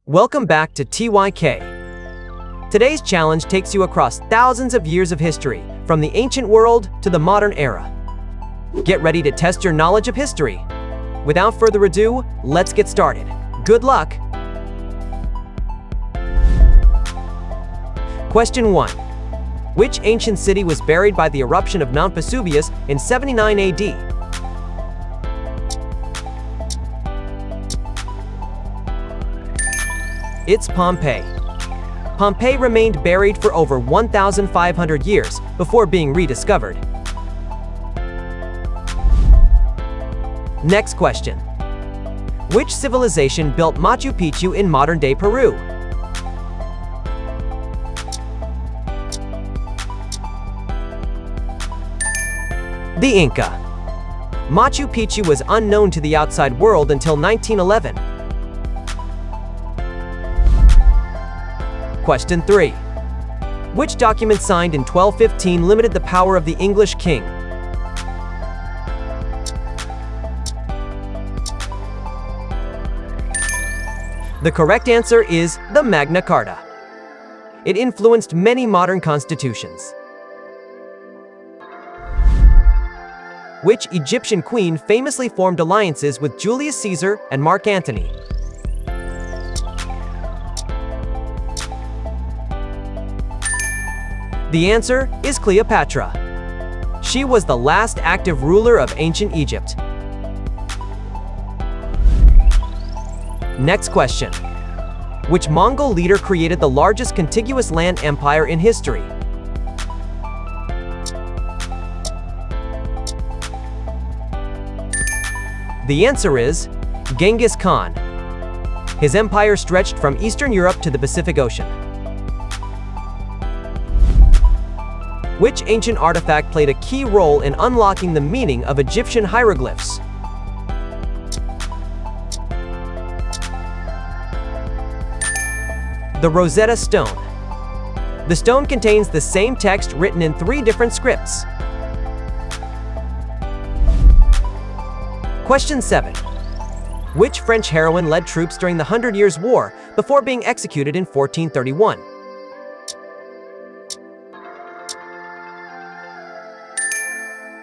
Welcome back to TYK. Today's challenge takes you across thousands of years of history, from the ancient world to the modern era. Get ready to test your knowledge of history. Without further ado, let's get started. Good luck! Question 1. Which ancient city was buried by the eruption of Mount Vesuvius in 79 AD? It's Pompeii. Pompeii remained buried for over 1,500 years before being rediscovered. Next question. Which civilization built Machu Picchu in modern-day Peru? The Inca. Machu Picchu was unknown to the outside world until 1911. Question 3. Which document signed in 1215 limited the power of the English king? The correct answer is the Magna Carta. It influenced many modern constitutions. Which Egyptian queen famously formed alliances with Julius Caesar and Mark Antony? The answer is Cleopatra. She was the last active ruler of ancient Egypt. Next question. Which Mongol leader created the largest contiguous land empire in history? The answer is Genghis Khan. His empire stretched from Eastern Europe to the Pacific Ocean. Which ancient artifact played a key role in unlocking the meaning of Egyptian hieroglyphs? The Rosetta Stone. The stone contains the same text written in 3 different scripts. Question 7. Which French heroine led troops during the 100 Years' War before being executed in 1431?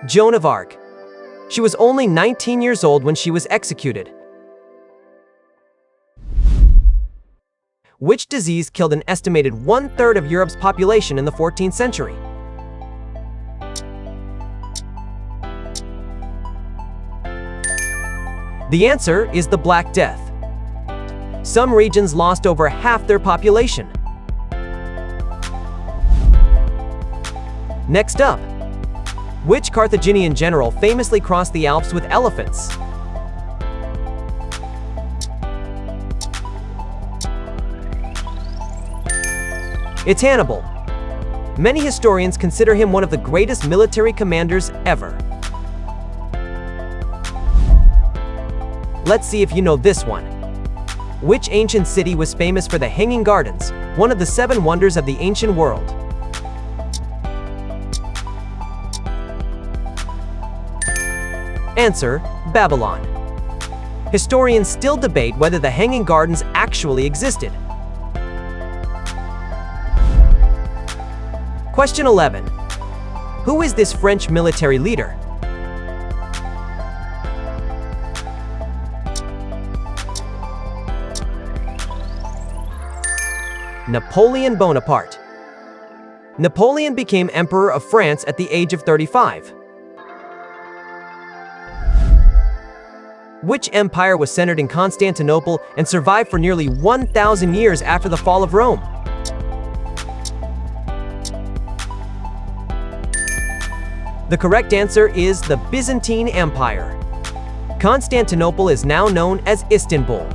Joan of Arc. She was only 19 years old when she was executed. Which disease killed an estimated 1/3 of Europe's population in the 14th century? The answer is the Black Death. Some regions lost over half their population. Next up. Which Carthaginian general famously crossed the Alps with elephants? It's Hannibal. Many historians consider him one of the greatest military commanders ever. Let's see if you know this one. Which ancient city was famous for the Hanging Gardens, one of the 7 wonders of the ancient world? Answer: Babylon. Historians still debate whether the Hanging Gardens actually existed. Question 11. Who is this French military leader? Napoleon Bonaparte. Napoleon became Emperor of France at the age of 35. Which empire was centered in Constantinople and survived for nearly 1,000 years after the fall of Rome? The correct answer is the Byzantine Empire. Constantinople is now known as Istanbul.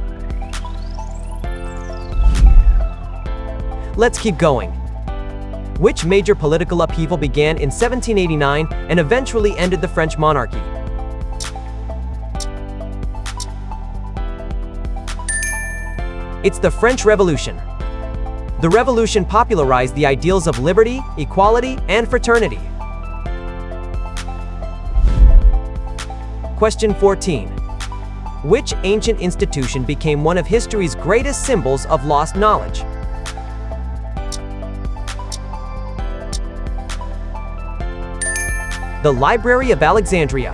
Let's keep going. Which major political upheaval began in 1789 and eventually ended the French monarchy? It's the French Revolution. The revolution popularized the ideals of liberty, equality, and fraternity. Question 14. Which ancient institution became one of history's greatest symbols of lost knowledge? The Library of Alexandria.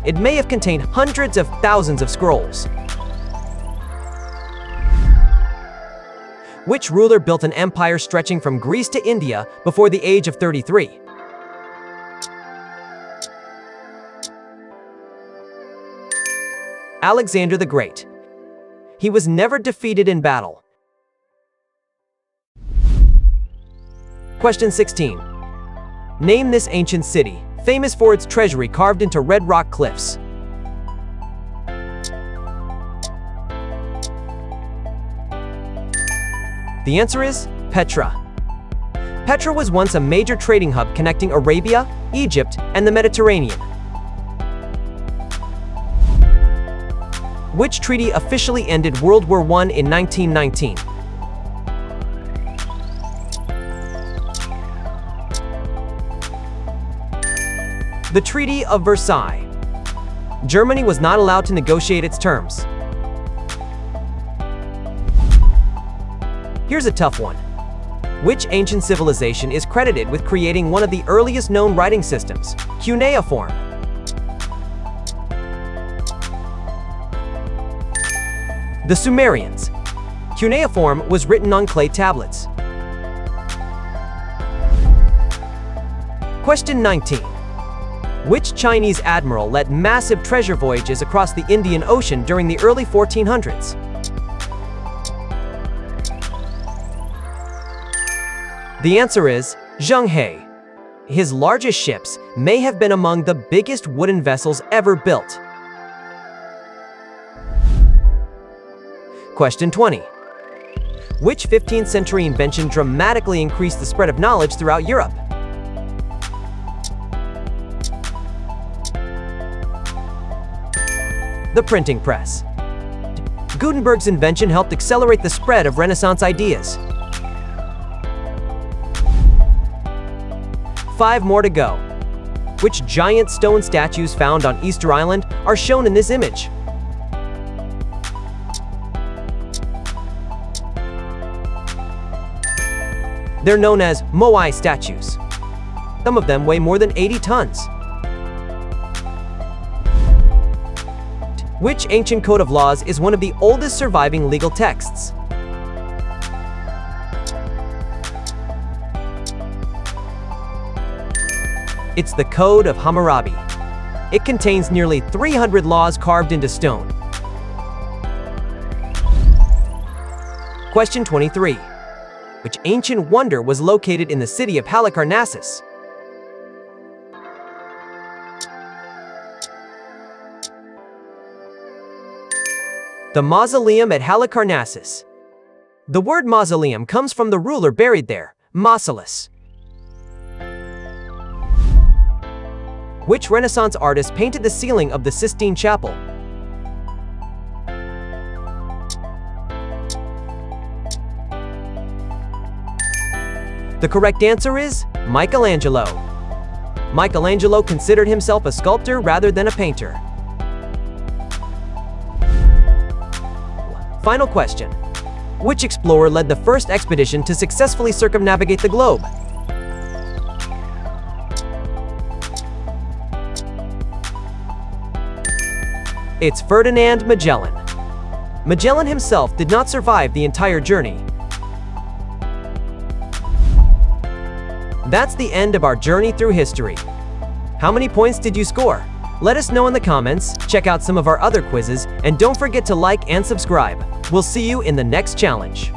It may have contained hundreds of thousands of scrolls. Which ruler built an empire stretching from Greece to India before the age of 33? Alexander the Great. He was never defeated in battle. Question 16. Name this ancient city, famous for its treasury carved into red rock cliffs. The answer is Petra. Petra was once a major trading hub connecting Arabia, Egypt, and the Mediterranean. Which treaty officially ended World War I in 1919? The Treaty of Versailles. Germany was not allowed to negotiate its terms. Here's a tough one. Which ancient civilization is credited with creating one of the earliest known writing systems, cuneiform? The Sumerians. Cuneiform was written on clay tablets. Question 19. Which Chinese admiral led massive treasure voyages across the Indian Ocean during the early 1400s? The answer is Zheng He. His largest ships may have been among the biggest wooden vessels ever built. Question 20. Which 15th century invention dramatically increased the spread of knowledge throughout Europe? The printing press. Gutenberg's invention helped accelerate the spread of Renaissance ideas. 5 more to go. Which giant stone statues found on Easter Island are shown in this image? They're known as Moai statues. Some of them weigh more than 80 tons. Which ancient code of laws is one of the oldest surviving legal texts? It's the Code of Hammurabi. It contains nearly 300 laws carved into stone. Question 23. Which ancient wonder was located in the city of Halicarnassus? The mausoleum at Halicarnassus. The word mausoleum comes from the ruler buried there, Mausolus. Which Renaissance artist painted the ceiling of the Sistine Chapel? The correct answer is Michelangelo. Michelangelo considered himself a sculptor rather than a painter. Final question. Which explorer led the first expedition to successfully circumnavigate the globe? It's Ferdinand Magellan. Magellan himself did not survive the entire journey. That's the end of our journey through history. How many points did you score? Let us know in the comments, check out some of our other quizzes, and don't forget to like and subscribe. We'll see you in the next challenge.